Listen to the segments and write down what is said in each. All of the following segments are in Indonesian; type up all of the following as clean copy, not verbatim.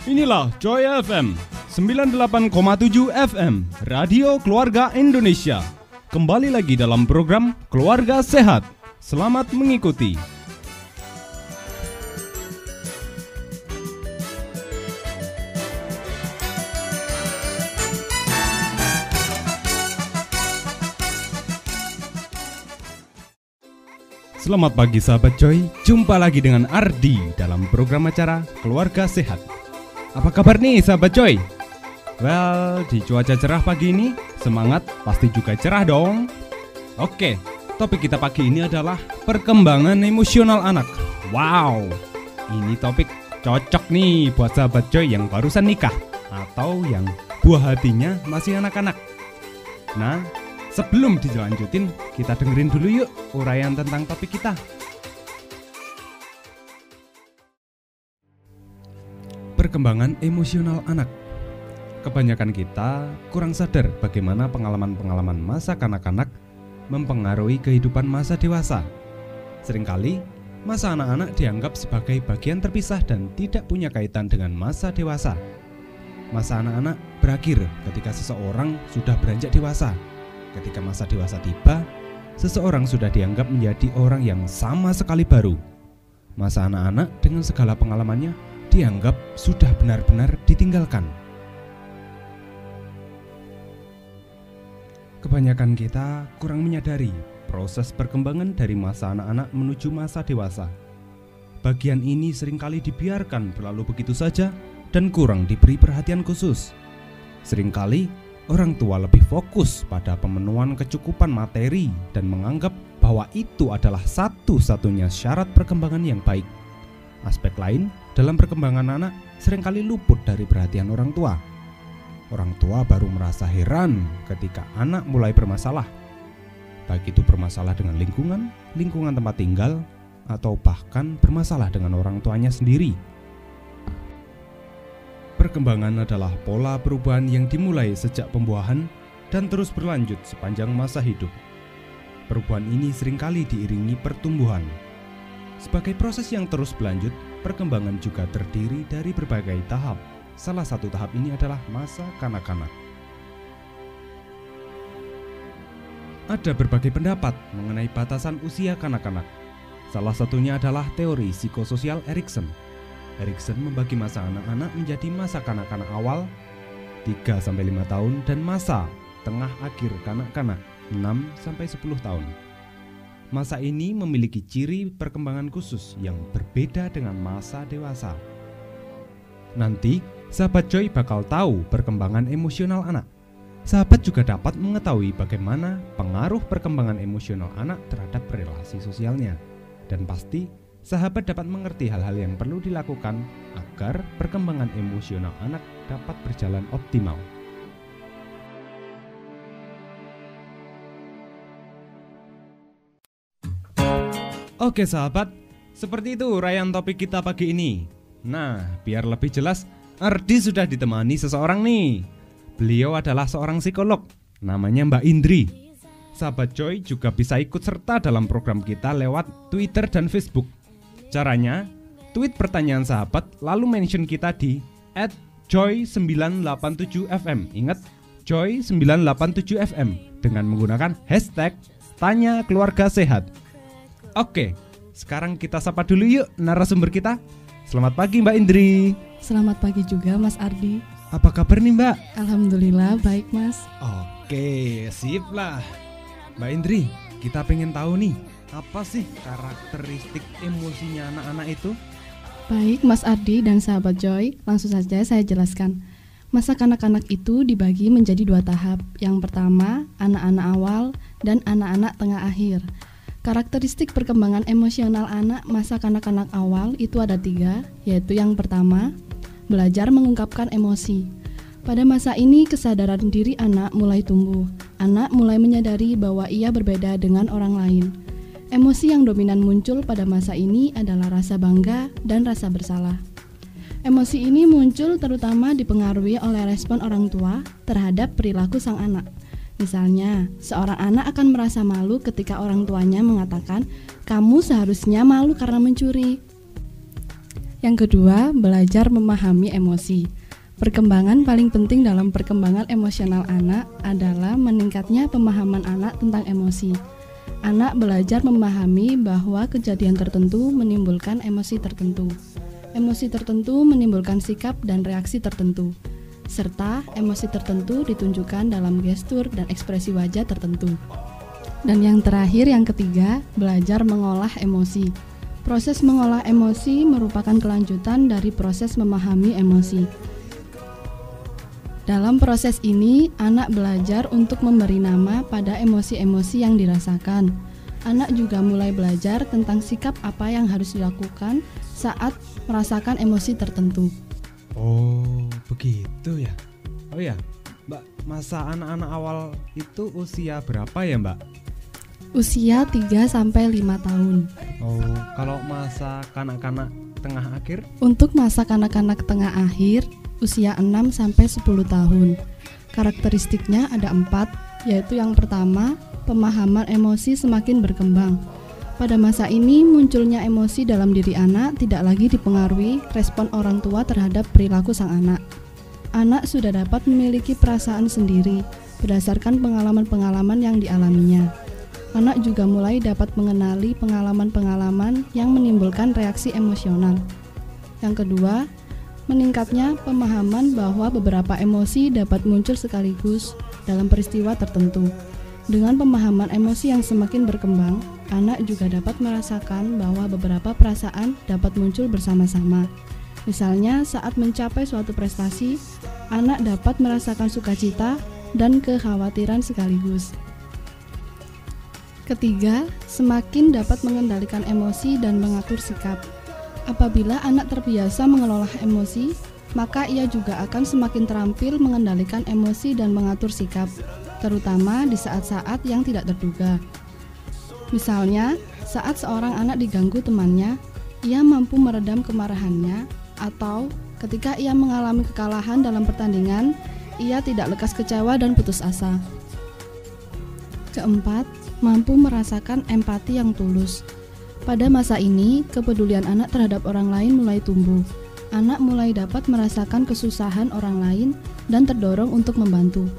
Inilah Joy FM 98,7 FM Radio Keluarga Indonesia. Kembali lagi dalam program Keluarga Sehat. Selamat mengikuti. Selamat pagi sahabat Joy, jumpa lagi dengan Ardi dalam program acara Keluarga Sehat. Apa kabar nih sahabat Joy? Well, di cuaca cerah pagi ini, semangat pasti juga cerah dong. Oke, topik kita pagi ini adalah perkembangan emosional anak. Wow, ini topik cocok nih buat sahabat Joy yang barusan nikah atau yang buah hatinya masih anak-anak. Nah, sebelum dilanjutin, kita dengerin dulu yuk uraian tentang topik kita. Perkembangan emosional anak. Kebanyakan kita kurang sadar bagaimana pengalaman-pengalaman masa kanak-kanak mempengaruhi kehidupan masa dewasa. Seringkali, masa anak-anak dianggap sebagai bagian terpisah dan tidak punya kaitan dengan masa dewasa. Masa anak-anak berakhir ketika seseorang sudah beranjak dewasa. Ketika masa dewasa tiba, seseorang sudah dianggap menjadi orang yang sama sekali baru. Masa anak-anak dengan segala pengalamannya dianggap sudah benar-benar ditinggalkan. Kebanyakan kita kurang menyadari proses perkembangan dari masa anak-anak menuju masa dewasa. Bagian ini seringkali dibiarkan berlalu begitu saja dan kurang diberi perhatian khusus. Seringkali orang tua lebih fokus pada pemenuhan kecukupan materi dan menganggap bahwa itu adalah satu-satunya syarat perkembangan yang baik. Aspek lain dalam perkembangan anak seringkali luput dari perhatian orang tua. Orang tua baru merasa heran ketika anak mulai bermasalah. Baik itu bermasalah dengan lingkungan tempat tinggal, atau bahkan bermasalah dengan orang tuanya sendiri. Perkembangan adalah pola perubahan yang dimulai sejak pembuahan dan terus berlanjut sepanjang masa hidup. Perubahan ini seringkali diiringi pertumbuhan. Sebagai proses yang terus berlanjut, perkembangan juga terdiri dari berbagai tahap. Salah satu tahap ini adalah masa kanak-kanak. Ada berbagai pendapat mengenai batasan usia kanak-kanak. Salah satunya adalah teori psikososial Erikson. Erikson membagi masa anak-anak menjadi masa kanak-kanak awal 3-5 tahun dan masa tengah akhir kanak-kanak 6-10 tahun. Masa ini memiliki ciri perkembangan khusus yang berbeda dengan masa dewasa. Nanti, sahabat Joy bakal tahu perkembangan emosional anak. Sahabat juga dapat mengetahui bagaimana pengaruh perkembangan emosional anak terhadap relasi sosialnya. Dan pasti, sahabat dapat mengerti hal-hal yang perlu dilakukan agar perkembangan emosional anak dapat berjalan optimal. Oke sahabat, seperti itu uraian topik kita pagi ini. Nah, biar lebih jelas, Ardi sudah ditemani seseorang nih. Beliau adalah seorang psikolog, namanya Mbak Indri. Sahabat Joy juga bisa ikut serta dalam program kita lewat Twitter dan Facebook. Caranya, tweet pertanyaan sahabat lalu mention kita di @joy987fm. Ingat, joy987fm dengan menggunakan hashtag Tanya Keluarga Sehat. Oke, sekarang kita sapa dulu yuk narasumber kita. Selamat pagi Mbak Indri. Selamat pagi juga Mas Ardi. Apa kabar nih Mbak? Alhamdulillah baik Mas. Oke, sip lah. Mbak Indri, kita pengen tahu nih, apa sih karakteristik emosinya anak-anak itu? Baik Mas Ardi dan sahabat Joy, langsung saja saya jelaskan. Masa kanak-kanak itu dibagi menjadi 2 tahap. Yang pertama, anak-anak awal dan anak-anak tengah akhir. Karakteristik perkembangan emosional anak masa kanak-kanak awal itu ada 3, yaitu yang pertama, belajar mengungkapkan emosi. Pada masa ini kesadaran diri anak mulai tumbuh. Anak mulai menyadari bahwa ia berbeda dengan orang lain. Emosi yang dominan muncul pada masa ini adalah rasa bangga dan rasa bersalah. Emosi ini muncul terutama dipengaruhi oleh respon orang tua terhadap perilaku sang anak. Misalnya, seorang anak akan merasa malu ketika orang tuanya mengatakan, "Kamu seharusnya malu karena mencuri." Yang kedua, belajar memahami emosi. Perkembangan paling penting dalam perkembangan emosional anak adalah meningkatnya pemahaman anak tentang emosi. Anak belajar memahami bahwa kejadian tertentu menimbulkan emosi tertentu. Emosi tertentu menimbulkan sikap dan reaksi tertentu, serta emosi tertentu ditunjukkan dalam gestur dan ekspresi wajah tertentu. Dan yang terakhir, yang ketiga, belajar mengolah emosi. Proses mengolah emosi merupakan kelanjutan dari proses memahami emosi. Dalam proses ini, anak belajar untuk memberi nama pada emosi-emosi yang dirasakan. Anak juga mulai belajar tentang sikap apa yang harus dilakukan saat merasakan emosi tertentu. Oh, begitu ya. Oh ya, Mbak, masa anak-anak awal itu usia berapa ya, Mbak? Usia 3-5 tahun. Oh, kalau masa kanak-kanak tengah akhir? Untuk masa kanak-kanak tengah akhir, usia 6-10 tahun. Karakteristiknya ada 4, yaitu yang pertama, pemahaman emosi semakin berkembang. Pada masa ini, munculnya emosi dalam diri anak tidak lagi dipengaruhi respon orang tua terhadap perilaku sang anak. Anak sudah dapat memiliki perasaan sendiri berdasarkan pengalaman-pengalaman yang dialaminya. Anak juga mulai dapat mengenali pengalaman-pengalaman yang menimbulkan reaksi emosional. Yang kedua, meningkatnya pemahaman bahwa beberapa emosi dapat muncul sekaligus dalam peristiwa tertentu. Dengan pemahaman emosi yang semakin berkembang, anak juga dapat merasakan bahwa beberapa perasaan dapat muncul bersama-sama. Misalnya, saat mencapai suatu prestasi, anak dapat merasakan sukacita dan kekhawatiran sekaligus. Ketiga, semakin dapat mengendalikan emosi dan mengatur sikap. Apabila anak terbiasa mengelola emosi, maka ia juga akan semakin terampil mengendalikan emosi dan mengatur sikap, terutama di saat-saat yang tidak terduga. Misalnya, saat seorang anak diganggu temannya, ia mampu meredam kemarahannya, atau ketika ia mengalami kekalahan dalam pertandingan, ia tidak lekas kecewa dan putus asa. Keempat, mampu merasakan empati yang tulus. Pada masa ini, kepedulian anak terhadap orang lain mulai tumbuh. Anak mulai dapat merasakan kesusahan orang lain dan terdorong untuk membantu.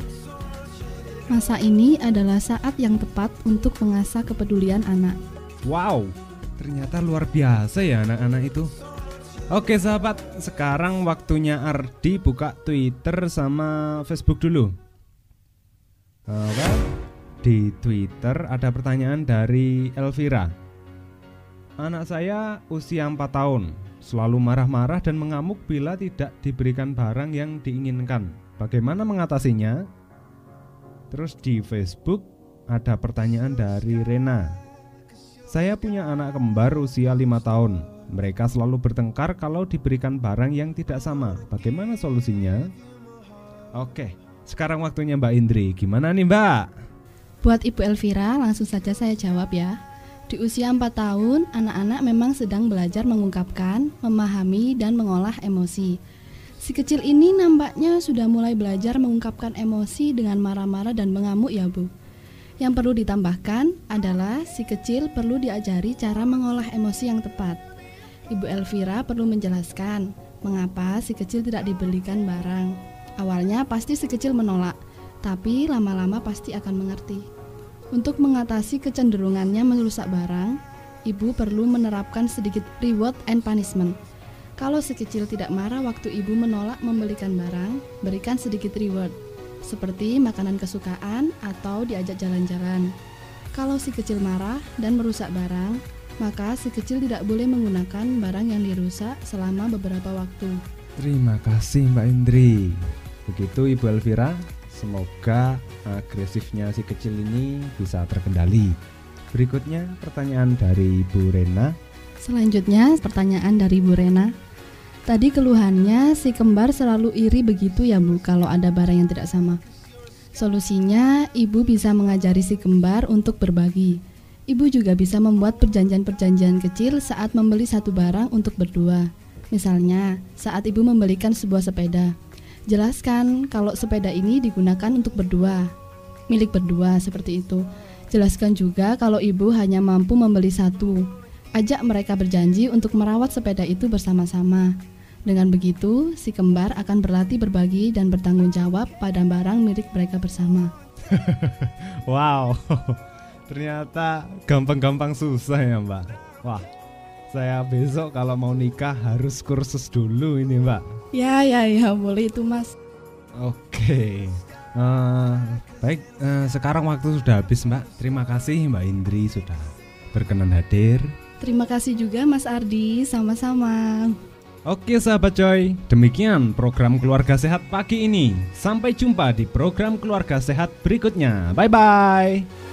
Masa ini adalah saat yang tepat untuk mengasah kepedulian anak. Wow, ternyata luar biasa ya anak-anak itu. Oke sahabat, sekarang waktunya Ardi buka Twitter sama Facebook dulu. Di Twitter ada pertanyaan dari Elvira. Anak saya usia 4 tahun, selalu marah-marah dan mengamuk bila tidak diberikan barang yang diinginkan. Bagaimana mengatasinya? Terus di Facebook ada pertanyaan dari Rena. Saya punya anak kembar usia 5 tahun. Mereka selalu bertengkar kalau diberikan barang yang tidak sama. Bagaimana solusinya? Oke, sekarang waktunya Mbak Indri. Gimana nih Mbak? Buat Ibu Elvira, langsung saja saya jawab ya. Di usia 4 tahun, anak-anak memang sedang belajar mengungkapkan, memahami, dan mengolah emosi. Si kecil ini nampaknya sudah mulai belajar mengungkapkan emosi dengan marah-marah dan mengamuk ya Bu. Yang perlu ditambahkan adalah si kecil perlu diajari cara mengolah emosi yang tepat. Ibu Elvira perlu menjelaskan mengapa si kecil tidak dibelikan barang. Awalnya pasti si kecil menolak, tapi lama-lama pasti akan mengerti. Untuk mengatasi kecenderungannya merusak barang, ibu perlu menerapkan sedikit reward and punishment. Kalau si kecil tidak marah waktu ibu menolak membelikan barang, berikan sedikit reward, seperti makanan kesukaan atau diajak jalan-jalan. Kalau si kecil marah dan merusak barang, maka si kecil tidak boleh menggunakan barang yang dirusak selama beberapa waktu. Terima kasih Mbak Indri. Begitu Ibu Elvira. Semoga agresifnya si kecil ini bisa terkendali. Berikutnya pertanyaan dari Ibu Rena. Selanjutnya pertanyaan dari Bu Rena. Tadi keluhannya si kembar selalu iri begitu ya Bu kalau ada barang yang tidak sama. Solusinya ibu bisa mengajari si kembar untuk berbagi. Ibu juga bisa membuat perjanjian-perjanjian kecil saat membeli satu barang untuk berdua. Misalnya saat ibu membelikan sebuah sepeda. Jelaskan kalau sepeda ini digunakan untuk berdua, milik berdua seperti itu. Jelaskan juga kalau ibu hanya mampu membeli satu. Ajak mereka berjanji untuk merawat sepeda itu bersama-sama. Dengan begitu, si kembar akan berlatih berbagi dan bertanggung jawab pada barang milik mereka bersama. Wow, ternyata gampang-gampang susah ya Mbak. Wah, saya besok kalau mau nikah harus kursus dulu ini Mbak. Ya, boleh itu Mas. Oke, baik, sekarang waktu sudah habis Mbak. Terima kasih Mbak Indri sudah berkenan hadir. Terima kasih juga Mas Ardi, sama-sama. Oke sahabat Joy, demikian program Keluarga Sehat pagi ini. Sampai jumpa di program Keluarga Sehat berikutnya. Bye-bye.